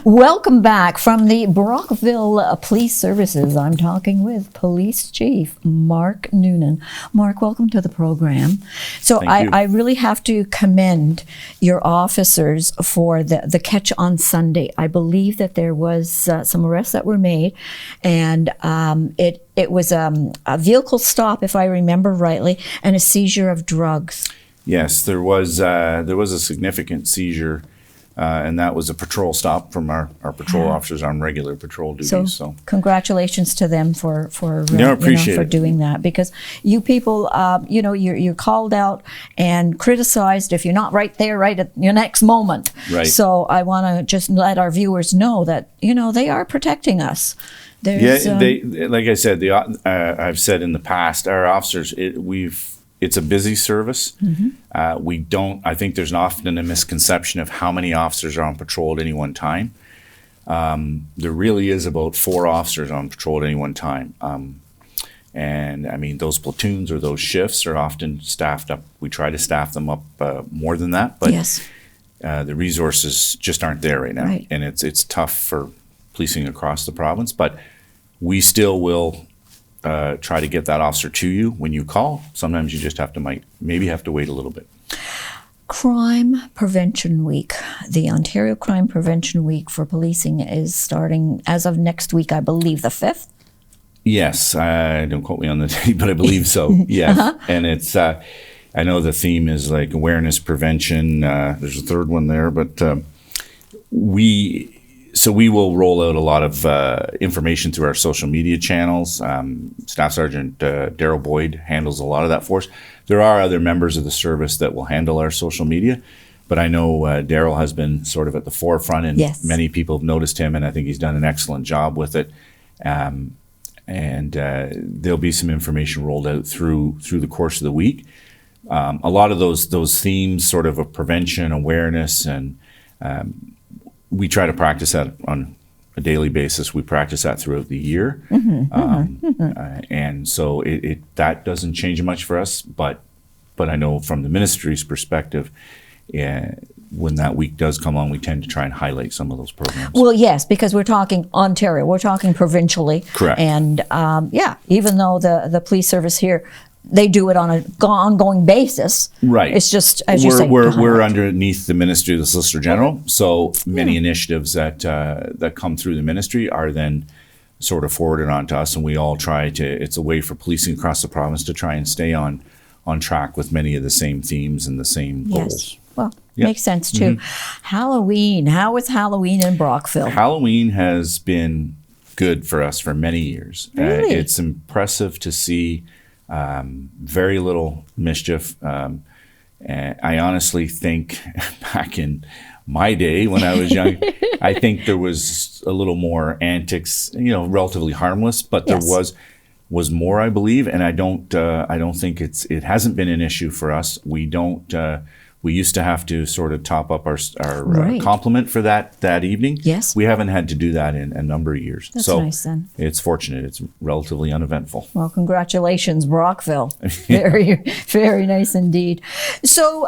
Welcome back from the Brockville Police Services. I'm talking with Police Chief Mark Noonan. Mark, welcome to the program. So I really have to commend your officers for the catch on Sunday. I believe that there was some arrests that were made, and it was a vehicle stop, if I remember rightly, and a seizure of drugs. Yes, there was a significant seizure. And that was a patrol stop from our patrol officers on regular patrol duties. So congratulations to them for doing that, because you people, you're called out and criticized if you're not right there right at your next moment. Right. So I want to just let our viewers know that they are protecting us. Like I said, I've said in the past, our officers, it's a busy service. Mm-hmm. I think there's often a misconception of how many officers are on patrol at any one time. There really is about 4 officers on patrol at any one time. And I mean, those platoons or those shifts are often staffed up. We try to staff them up more than that, but yes. The resources just aren't there right now. Right. And it's tough for policing across the province, but we still will try to get that officer to you when you call. Sometimes you just maybe have to wait a little bit. Crime Prevention Week. The Ontario Crime Prevention Week for policing is starting as of next week, I believe, the 5th. Yes, don't quote me on the date, but I believe so. Yes, and it's. I know the theme is like awareness, prevention. There's a third one there, but we will roll out a lot of information through our social media channels. Staff Sergeant Daryl Boyd handles a lot of that for us. There are other members of the service that will handle our social media, but I know Daryl has been sort of at the forefront, and yes. Many people have noticed him, and I think he's done an excellent job with it. And there'll be some information rolled out through the course of the week. A lot of those themes, sort of prevention, awareness, and we try to practice that on a daily basis. We practice that throughout the year. And so that doesn't change much for us, but I know from the ministry's perspective, when that week does come on, we tend to try and highlight some of those programs. Well, yes, because we're talking Ontario, we're talking provincially. Correct. And even though the police service here, they do it on an ongoing basis. Right. It's just, as you say, we're underneath the Ministry of the Solicitor General, so many initiatives that come through the ministry are then sort of forwarded on to us, and we all try to. It's a way for policing across the province to try and stay on track with many of the same themes and the same goals. Well, makes sense too. Mm-hmm. Halloween. How is Halloween in Brockville? Halloween has been good for us for many years. Really? It's impressive to see. Very little mischief. I honestly think back in my day when I was young, I think there was a little more antics, relatively harmless, but there was more, I believe. And I don't think it hasn't been an issue for us. We used to have to sort of top up our complement for that evening. Yes. We haven't had to do that in a number of years. That's so nice then. It's fortunate. It's relatively uneventful. Well, congratulations, Brockville. Very, very nice indeed. So,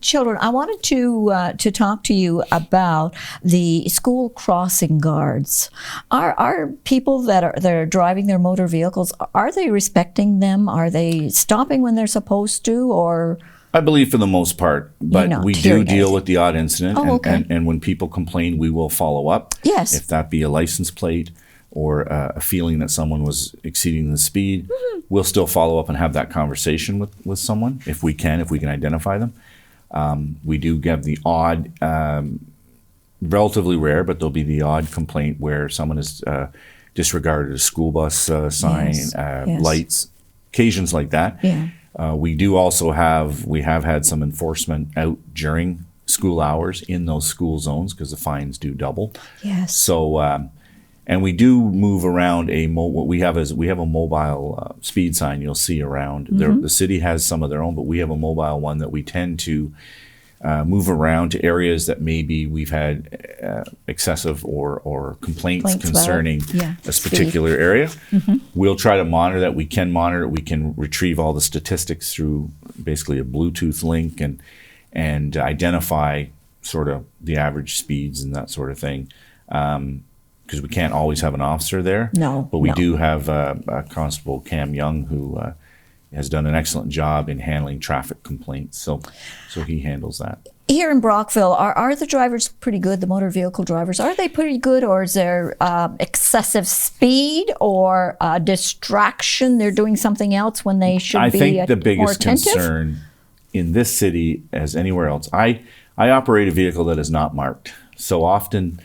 children, I wanted to talk to you about the school crossing guards. Are people that are driving their motor vehicles, are they respecting them? Are they stopping when they're supposed to, or? I believe for the most part, but we do deal with the odd incident, and when people complain, we will follow up. Yes. If that be a license plate or a feeling that someone was exceeding the speed, we'll still follow up and have that conversation with someone if we can identify them. We do get the odd, relatively rare, but there'll be the odd complaint where someone has disregarded a school bus sign, lights, occasions like that. Yeah. We have had some enforcement out during school hours in those school zones because the fines do double. Yes. So, and we do move around what we have a mobile speed sign you'll see around. The city has some of their own, but we have a mobile one that we tend to move around to areas that maybe we've had excessive or complaints concerning this particular area. We'll try to monitor that. We can monitor it. We can retrieve all the statistics through basically a Bluetooth link and identify sort of the average speeds and that sort of thing. because we can't always have an officer there. No, but we no. do have Constable Cam Young, who has done an excellent job in handling traffic complaints. So he handles that. Here in Brockville, are the drivers pretty good, the motor vehicle drivers? Are they pretty good, or is there excessive speed or distraction? They're doing something else when they should be I think the more biggest attentive? concern in this city, as anywhere else, I operate a vehicle that is not marked. So often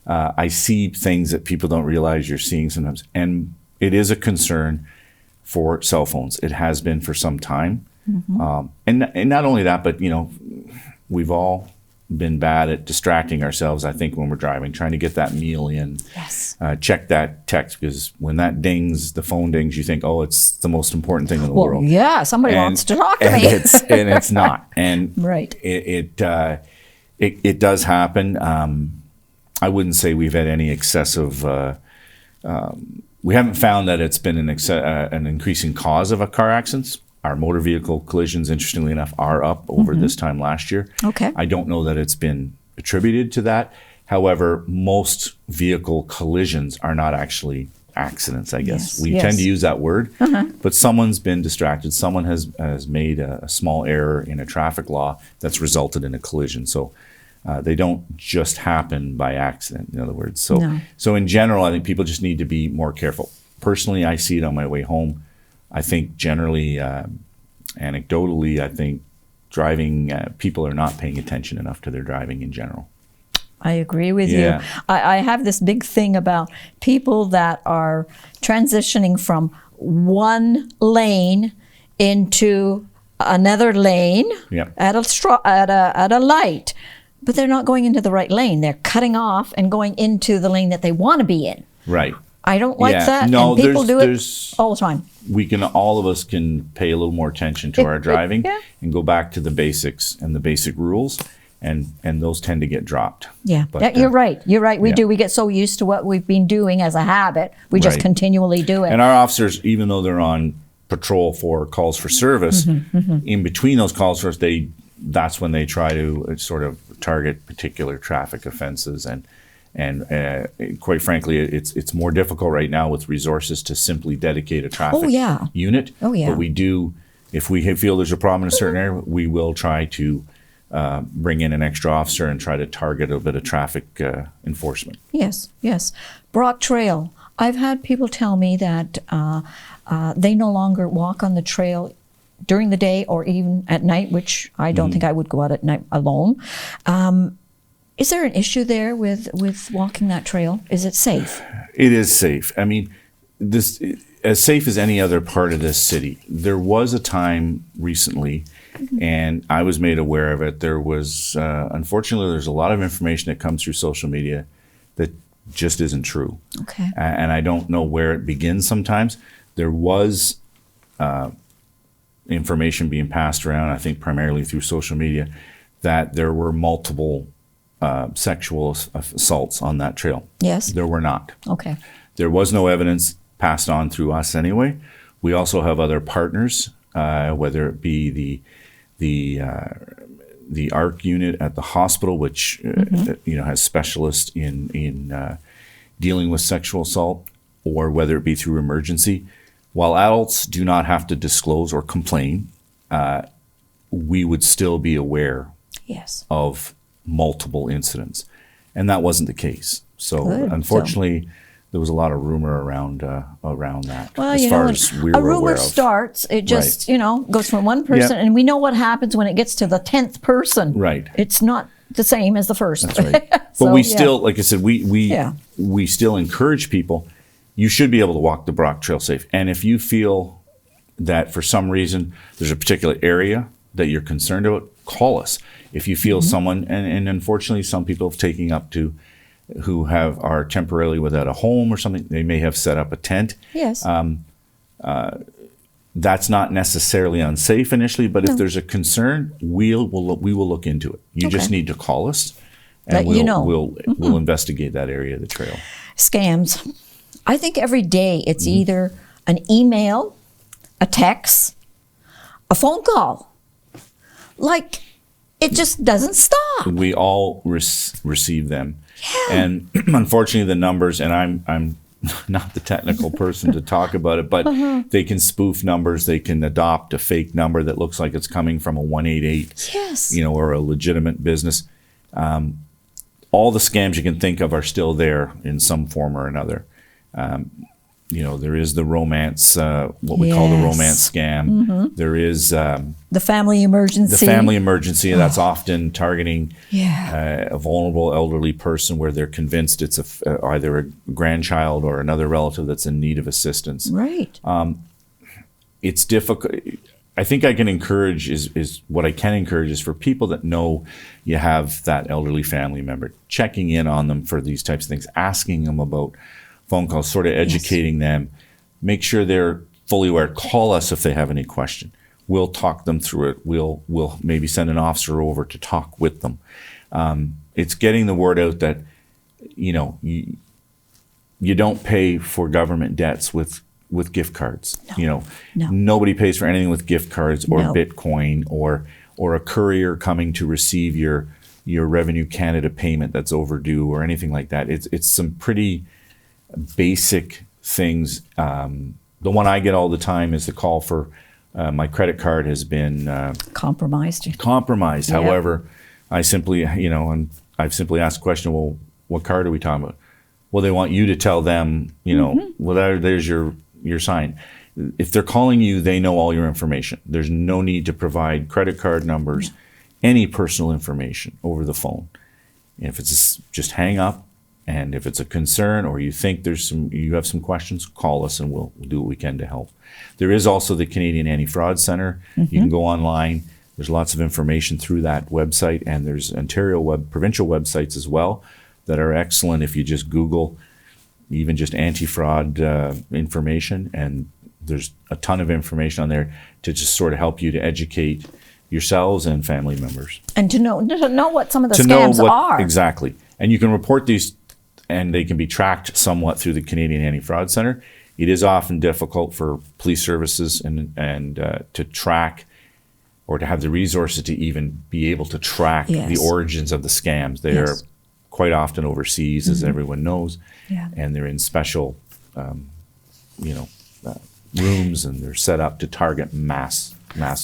I see things that people don't realize you're seeing sometimes. And it is a concern for cell phones. It has been for some time. And not only that, but, we've all been bad at distracting ourselves, I think, when we're driving, trying to get that meal in. Yes. Check that text, because when that dings, the phone dings, you think, oh, it's the most important thing in the world. Yeah, somebody wants to talk to me. And it's not. And right. It does happen. I wouldn't say we've had any excessive. We haven't found that it's been an increasing cause of a car accidents. Our motor vehicle collisions, interestingly enough, are up over this time last year. Okay. I don't know that it's been attributed to that. However, most vehicle collisions are not actually accidents, I guess. Yes, We yes. tend to use that word, but someone's been distracted. Someone has made a small error in a traffic law that's resulted in a collision. So they don't just happen by accident, in other words. So in general, I think people just need to be more careful. Personally, I see it on my way home. I think generally, anecdotally, I think driving, people are not paying attention enough to their driving in general. I agree with Yeah. you. I have this big thing about people that are transitioning from one lane into another lane Yep. at a light, but they're not going into the right lane. They're cutting off and going into the lane that they want to be in. Right. I don't like Yeah. that. No, and people do there's- it all the time. All of us can pay a little more attention to our driving yeah. and go back to the basics and the basic rules, and those tend to get dropped. Yeah, But, you're right. You're right. We yeah. do. We get so used to what we've been doing as a habit. We just Right. continually do it. And our officers, even though they're on patrol for calls for service, in between those calls for service, that's when they try to sort of target particular traffic offenses. And quite frankly, it's more difficult right now with resources to simply dedicate a traffic unit. Oh, yeah. But we do, if we feel there's a problem in a certain area, we will try to bring in an extra officer and try to target a bit of traffic enforcement. Yes, yes. Brock Trail. I've had people tell me that they no longer walk on the trail during the day or even at night, which I don't think I would go out at night alone. Is there an issue there with walking that trail? Is it safe? It is safe. I mean, this as safe as any other part of this city. There was a time recently, and I was made aware of it. There was, unfortunately, there's a lot of information that comes through social media that just isn't true. Okay. And I don't know where it begins sometimes. There was information being passed around, I think primarily through social media, that there were multiple sexual assaults on that trail. Yes. There were not. Okay. There was no evidence passed on through us anyway. We also have other partners, whether it be the ARC unit at the hospital, which has specialists in dealing with sexual assault, or whether it be through emergency. While adults do not have to disclose or complain, we would still be aware Yes. of multiple incidents, and that wasn't the case. So Good. unfortunately, there was a lot of rumor around that. Well, as far as we a were aware rumor of. starts, it just, goes from one person, Yep. and we know what happens when it gets to the 10th person. Right. It's not the same as the first. That's right. So, But we yeah. still, like I said, Yeah. we still encourage people. You should be able to walk the Brock Trail safe. And if you feel that for some reason there's a particular area that you're concerned about, call us. If you feel someone, and unfortunately some people have taken up to, who are temporarily without a home or something, they may have set up a tent. Yes. That's not necessarily unsafe initially, but if there's a concern, we will look into it. You just Okay. need to call us, Let and you know. we'll investigate that area of the trail. Scams. I think every day it's either an email, a text, a phone call. Like, it just doesn't stop. We all receive them. And unfortunately, the numbers, and I'm not the technical person to talk about it, but they can spoof numbers. They can adopt a fake number that looks like it's coming from a 188, Yes. or a legitimate business. All the scams you can think of are still there in some form or another. There is the romance, what we call the romance scam. There is the family emergency. That's often targeting a vulnerable elderly person where they're convinced it's either a grandchild or another relative that's in need of assistance. Right. It's difficult. I think I can encourage is what I can encourage is for people that know you have that elderly family member, checking in on them for these types of things, asking them about phone calls, sort of educating them, make sure they're fully aware. Call us if they have any question. We'll talk them through it. We'll maybe send an officer over to talk with them. It's getting the word out that, you don't pay for government debts with gift cards. No. Nobody pays for anything with gift cards or No. Bitcoin or a courier coming to receive your Revenue Canada payment that's overdue or anything like that. It's some pretty basic things. The one I get all the time is the call for my credit card has been Compromised. compromised. Yep. However, I simply, and I've simply asked the question, well, what card are we talking about? Well, they want you to tell them, well, there's your sign. If they're calling you, they know all your information. There's no need to provide credit card numbers, any personal information over the phone. If it's just hang up, and if it's a concern or you think you have some questions, call us and we'll do what we can to help. There is also the Canadian Anti-Fraud Centre. You can go online. There's lots of information through that website, and there's Ontario provincial websites as well that are excellent if you just Google even just anti-fraud information, and there's a ton of information on there to just sort of help you to educate yourselves and family members. And to know what some of the scams are. Exactly. And you can report these, and they can be tracked somewhat through the Canadian Anti-Fraud Centre. It is often difficult for police services and to track or to have the resources to even be able to track the origins of the scams. They are quite often overseas, as everyone knows, and they're in special, rooms, and they're set up to target mass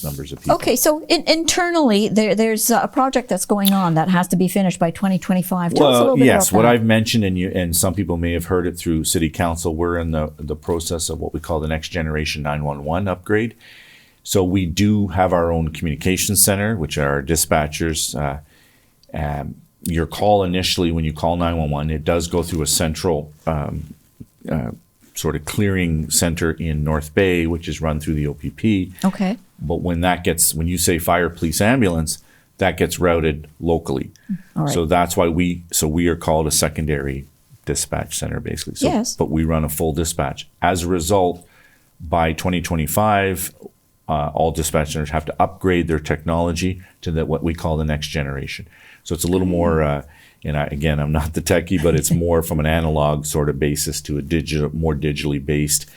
numbers of people. Okay, so internally, there's a project that's going on that has to be finished by 2025. Tell us a little bit about that. What I've mentioned, and some people may have heard it through City Council, we're in the process of what we call the Next Generation 911 upgrade. So we do have our own communication center, which are our dispatchers. Your call initially, when you call 911, it does go through a central sort of clearing center in North Bay, which is run through the OPP. Okay. But when you say fire, police, ambulance, that gets routed locally. All right. So that's why we are called a secondary dispatch center, basically. So, yes. But we run a full dispatch. As a result, by 2025, all dispatch centers have to upgrade their technology to what we call the next generation. So it's a little more, again, I'm not the techie, but it's more from an analog sort of basis to a more digitally based.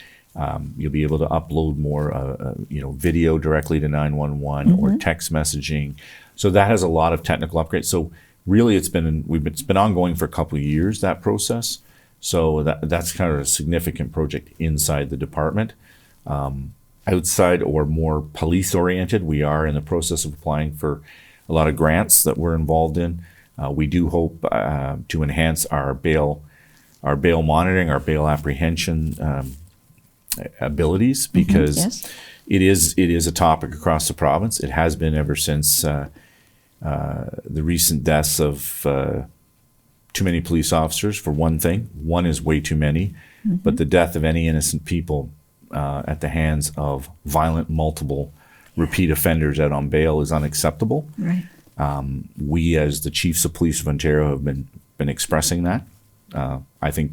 You'll be able to upload more, video directly to 911 or text messaging. So that has a lot of technical upgrades. So really, it's been ongoing for a couple of years, that process. So that's kind of a significant project inside the department. Outside or more police oriented, we are in the process of applying for a lot of grants that we're involved in. We do hope to enhance our bail monitoring, our bail apprehension abilities, because it is a topic across the province. It has been ever since the recent deaths of too many police officers, for one thing. One is way too many, but the death of any innocent people at the hands of violent, multiple repeat offenders out on bail is unacceptable. Right. We, as the Chiefs of Police of Ontario, have been expressing that, I think,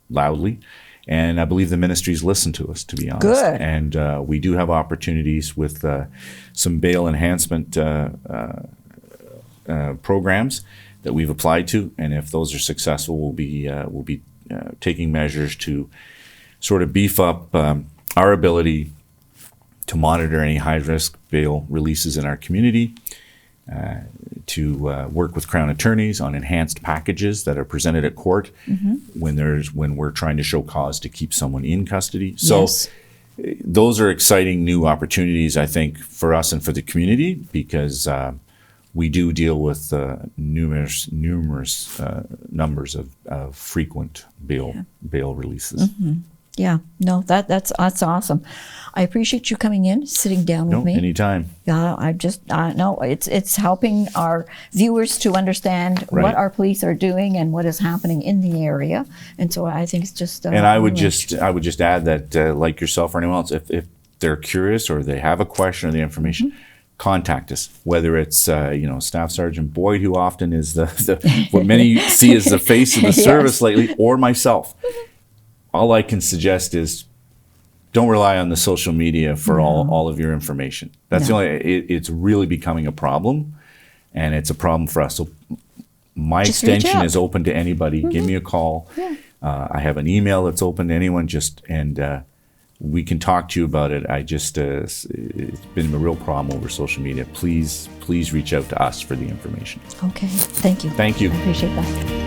loudly. And I believe the ministry's listened to us, to be honest. Good. And we do have opportunities with some bail enhancement programs that we've applied to. And if those are successful, we'll be taking measures to sort of beef up our ability to monitor any high-risk bail releases in our community. to work with Crown attorneys on enhanced packages that are presented at court when we're trying to show cause to keep someone in custody. So Yes. those are exciting new opportunities, I think, for us and for the community, because we do deal with numerous numbers of frequent bail releases. Yeah, no, that's awesome. I appreciate you coming in, sitting down with me. Anytime. Yeah, no, it's helping our viewers to understand what our police are doing and what is happening in the area, and so I think it's just. And I would just add that, like yourself or anyone else, if they're curious or they have a question or the information, contact us. Whether it's Staff Sergeant Boyd, who often is the what many see as the face of the service lately, or myself. All I can suggest is don't rely on the social media for all of your information. That's the only. It's really becoming a problem, and it's a problem for us. So my Just reach extension out. is open to anybody. Give me a call. Yeah. I have an email that's open to anyone. We can talk to you about it. It's been a real problem over social media. Please reach out to us for the information. Okay, thank you. Thank you. I appreciate that.